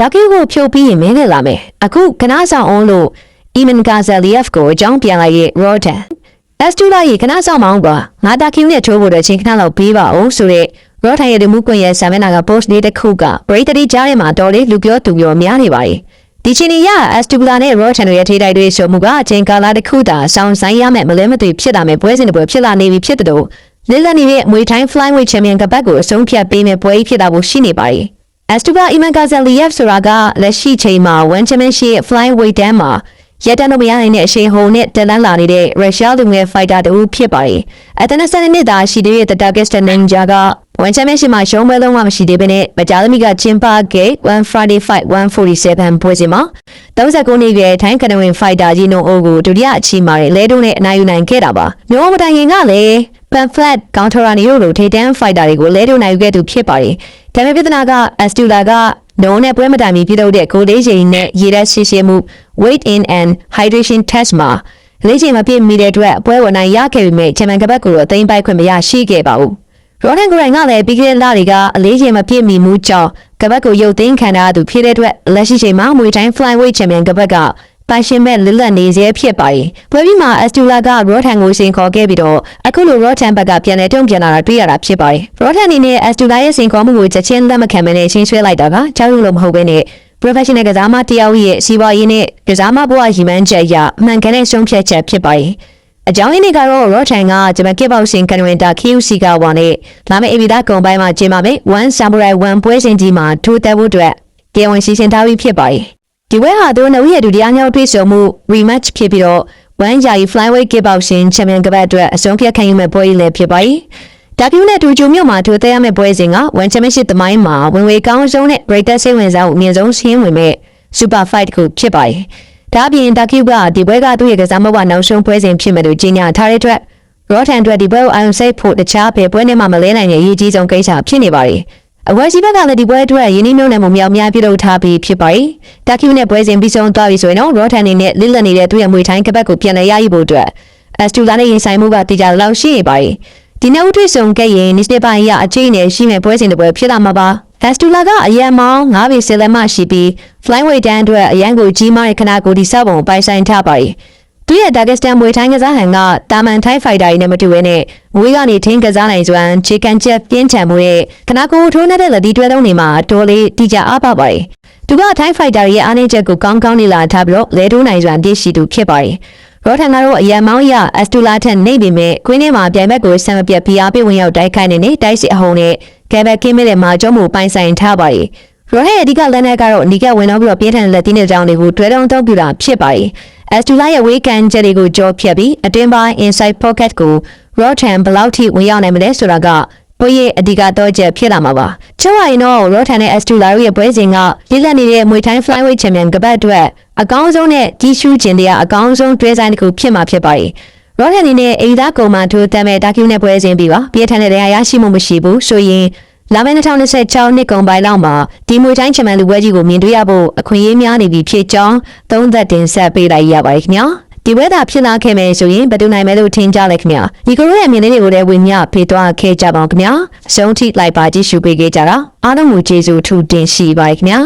ဒါကီကိုဖြုတ်ပြီးရင်မင်းနဲ့လာမယ်အခုခဏဆောင်အောင်လို့အီမန်ဂါဇာလီယက်ကိုအကြောင်းပြန်လိုက်ရဲ့ရော့တန်အက်စတူလာရဲ့ခဏဆောင်မောင်းကွာငါဒါကီနဲ့ထိုးဖို့တော့ချင်းခဏလောက်ပေးပါအောင်ဆိုတဲ့ရော့တန်ရဲ့ဒီမှုကွန်ရဲ့ဆာမနာက post လေးတစ်ခုကပရိသတ်ကြားထဲမှာတော်လေးလူပြောသူပြောများနေပါတယ်ဒီချင်းရအက်စတူလာနဲ့ရော့တန်ရဲ့ထိတိုက်တွေဆိုမှုကအချင်းကာလာတစ်ခုတာဆောင်းဆိုင်ရမယ်မလဲမသိဖြစ်လာမယ်ပွဲစဉ်တစ်ပွဲဖြစ်လာနေပြီဖြစ်တဲ့တော့လစ်လက်နေတဲ့မွေတိုင်း flyweight champion ကပတ်ကိုအဆုံးဖြတ်ပေးမယ်ပွဲဖြစ်တာကိုရှိနေပါတယ်အက်စတူလာအီမန်ဂါဇာလီယက်ဆိုတာကလက်ရှိချိန်မှာ one championship flyweight တန်းမှာရတန်းမရနိုင်တဲ့အရှိန်ဟုန်နဲ့တန်တန်းလာနေတဲ့ရုရှားလူငယ်ဖိုက်တာတူဖြစ်ပါတယ်အတနစနစ်သားရှိတဲ့တတာဂက်စတန်နင်ဂျာကone championship မှာရှုံးပွဲလုံးဝမရှိသေးဘဲနဲ့မကြာသမီးကကျင်းပခဲ့ one Friday fight 147ပွဲစဉ်မှာ39နှစ်ရွယ်ထိုင်းကနဝင်ဖိုက်တာကြီးနိုအိုကိုဒုတိယအချီမှာလဲတုံးနဲ့အနိုင်ယူနိုင်ခဲ့တာပါနိုအိုမတိုင်ခင်ကလည်းPamphlet Counterani တို့ထိတန်းဖိုက်တာတွေကိုလဲတုံနိုင်ခဲ့သူဖြစ်ပါတယ်။ဒါပေမဲ့ပြဿနာကအက်စတူလာကနိုးနဲ့ပွဲမတိုင်မီပြုလုပ်တဲ့ကိုလေးချိန်နဲ့ရေတက်ရှိမှု weight in and hydration test မှာလေးချိန်မပြည့်မီတဲ့အတွက်ပွဲဝင်နိုင်ရခဲ့ပေမဲ့ချန်ပီယံကပတ်ကိုတော့သိမ်းပိုက်ခွင့်မရရှိခဲ့ပါဘူး။ရော်ဒန်ဂရိုင်ကလည်းပြီးခဲ့တဲ့လတွေကအလေးချိန်မပြည့်မီမှုကြောင့်ကပတ်ကိုရုပ်သိမ်းခံရသူဖြစ်တဲ့အတွက်လက်ရှိချိန်မှာမွေတိုင်း flyweight champion ကပတ်ကပိုင်ရှင်မဲ့လစ်လက်နေစေဖြစ်ပါတယ်။ပွဲပြီးမှာအက်စတူလာကရော့ထန်ကိုစင်ခေါ်ခဲ့ပြီးတော့အခုလိုရော့ထန်ဘက်ကပြန်လဲတုံ့ပြန်လာတာတွေ့ရတာဖြစ်ပါတယ်။ရော့ထန်အနေနဲ့အက်စတူလာရဲ့စင်ခေါ်မှုကိုချက်ချင်းလက်မခံမနဲ့ရှင်းဆွဲလိုက်တာကကြောက်ရွံ့လို့မဟုတ်ဘဲနဲ့ professional ကစားမတယောက်ရဲ့စီးပွားရေးနဲ့ကစားမဘဝရည်မှန်းချက်အရအမှန်ကန်တဲ့ဆုံးဖြတ်ချက်ဖြစ်ပါတယ်။အကြောင်းရင်းတွေကတော့ရော့ထန်ကဂျပန်ကစ်ဘောက်ဆင်ကန်ဝင်တာ KUC ကဝါနဲ့လာမယ့် AB သားကုံပိုင်းမှာကျင်းပမယ် One Samurai One ပွဲစဉ်ကြီးမှာထိုးတက်ဖို့အတွက်ကေဝန်စီစဉ်ထားပြီးဖြစ်ပါတယ်။ဒီပွဲဟာသူတို့ရဲ့ဒုတိယမြောက်တွေ့ဆုံမှု rematch ဖြစ်ပြီးတော့ one ယာယီ flyweight kickboxing champion ကပတ်အတွက်အဆုံးဖြတ်ခံယူမဲ့ပွဲလည်းဖြစ်ပါတယ်။ဒါပြုနဲ့တူဂျူမြို့မှာထိုးသက်ရမယ့်ပွဲစဉ်က one championship သမိုင်းမှာဝင်ဝေကောင်းဆုံးနဲ့ breaker စိတ်ဝင်စားမှုအမြင့်ဆုံးရှင်းဝင်မဲ့ super fight ကိုဖြစ်ပါတယ်။ဒါပြင်ဒါကျူကဒီပွဲကသူ့ရဲ့ကစားမဘနောက်ဆုံးပွဲစဉ်ဖြစ်မဲ့လို့ကြီးညာထားတဲ့အတွက်ရော့ထန်အတွက်ဒီပွဲကိုအာရုံစိုက်ဖို့တခြားဘယ်ပွဲနဲ့မှမလဲနိုင်တဲ့အရေးကြီးဆုံးကိစ္စဖြစ်နေပါတယ်။အဝယ်စီဘက်ကလည်းဒီပွဲအတွက်ရင်းနှီးမြှုပ်နှံမှုမြောက်များပြုလုပ်ထားပြီးဖြစ်ပါတယ်။ဒါကျူနဲ့ပွဲစဉ်ပြီးဆုံးသွားပြီဆိုရင်တော့ရော့ထန်အနေနဲ့လစ်လက်နေတဲ့သူ့ရဲ့မွေထိုင်းကပတ်ကိုပြန်လည်ရယူဖို့အတွက်အက်စတူလာနဲ့ရင်ဆိုင်မှုကတည်ကြလောက်ရှိနေပါတယ်။ဒီနောက်တွေ့ဆုံခဲ့ရင်ဒီစတစ်ပိုင်းရအချိန်နဲ့ရှိမဲ့ပွဲစဉ်တစ်ပွဲဖြစ်လာမှာပါ။အက်စတူလာကအရန်မောင်း9ပေ10လက်မှရှိပြီး flyweight တန်းအတွက်အရန်ကိုကြီးမားတဲ့ခနာကိုဒီစောက်ပုံပိုင်ဆိုင်ထားပါတယ်။သူရဲ့ဒါဂက်စတန်မွေထိုင်းကစားဟန်ကတာမန်ထိုင်းဖိုက်တာတွေနဲ့မတူဘဲနဲ့မွေးကနေထင်းကစားနိုင်စွမ်းခြေကန်ချက်ပြင်းထန်မှုရဲ့ခနာကိုထိုးနေတဲ့လက်ဒီတွဲလုံးတွေမှာတော်လေးတိကျအားပါပါတယ်။သူကထိုင်းဖိုက်တာရဲ့အားနည်းချက်ကိုကောင်းကောင်းနေလာထားပြီးတော့လဲထိုးနိုင်စွမ်းပြည့်ရှိသူဖြစ်ပါတယ်။ရော့ထန်ကတော့အရန်မောင်းရအက်စတူလာထက်နေပေမဲ့ကွင်းထဲမှာပြိုင်ဘက်ကိုဆံမပြတ်ဖိအားပေးဝင်ရောက်တိုက်ခိုက်နေတဲ့တိုက်စစ်အဟုန်နဲ့ကဲဘက်ကင်းမဲ့တဲ့မာကျော်မှုပိုင်ဆိုင်ထားပါတယ်။ရော့ဟဲ့အဓိကလက်နက်ကတော့အနီကဝင်တော့ပြီးတော့ပြင်းထန်တဲ့လက်သီးနဲ့ကြောင်းတွေကိုတွဲတုံးတုံးပြတာဖြစ်ပါတယ်။အက်စတူလာရဲ့ဝေးကန်ချက်တွေကိုကြောဖြတ်ပြီးအတွင်းပိုင်း inside pocket ကိုရော့ထန်ဘလောက်ထိဝင်ရောက်နိုင်မလဲဆိုတာကပွဲရဲ့အဓိကတော့ချက်ဖြစ်လာမှာပါ။ချောရင်တော့ရော့ထန်နဲ့အက်စတူလာရဲ့ပွဲစဉ်ကလိလက်နေတဲ့မွေထိုင်း flyweight champion ကပတ်အတွက်အကောင်းဆုံးနဲ့ကြီးရှုခြင်းတွေအကောင်းဆုံးတွဲဆိုင်တစ်ခုဖြစ်မှာဖြစ်ပါတယ်။ရော့ထန်အနေနဲ့အိဒါကုံမန်ထိုးတက်မဲ့ဒါကျူနဲ့ပွဲစဉ်ပြီးပါပြည့်ထန်တဲ့တရားရရှိမှုမရှိဘူးဆိုရင်လာမယ့်2026နှစ်ကုန်ပိုင်းလောက်မှာဒီမွေတိုင်းချန်ပီယံလူပွဲကြီးကိုမြင်တွေ့ရဖို့အခွင့်အရေးများနေပြီဖြစ်ကြောင်းသုံးသပ်တင်ဆက်ပေးလိုက်ရပါတယ်ခင်ဗျာဒီဝဲတာဖြစ်လာခဲ့မယ်ဆိုရင်ဘယ်သူနိုင်မယ်လို့ထင်ကြလဲခင်ဗျာဒီကိုရဲ့မြင်လေးတွေကိုလည်းဝင်မြဖေးသွားခဲ့ကြပါဦးခင်ဗျာအဆုံးထိလိုက်ပါကြည့်ရှုပေးကြတာအားလုံးကိုကျေးဇူးထူးတင်ရှိပါတယ်ခင်ဗျာ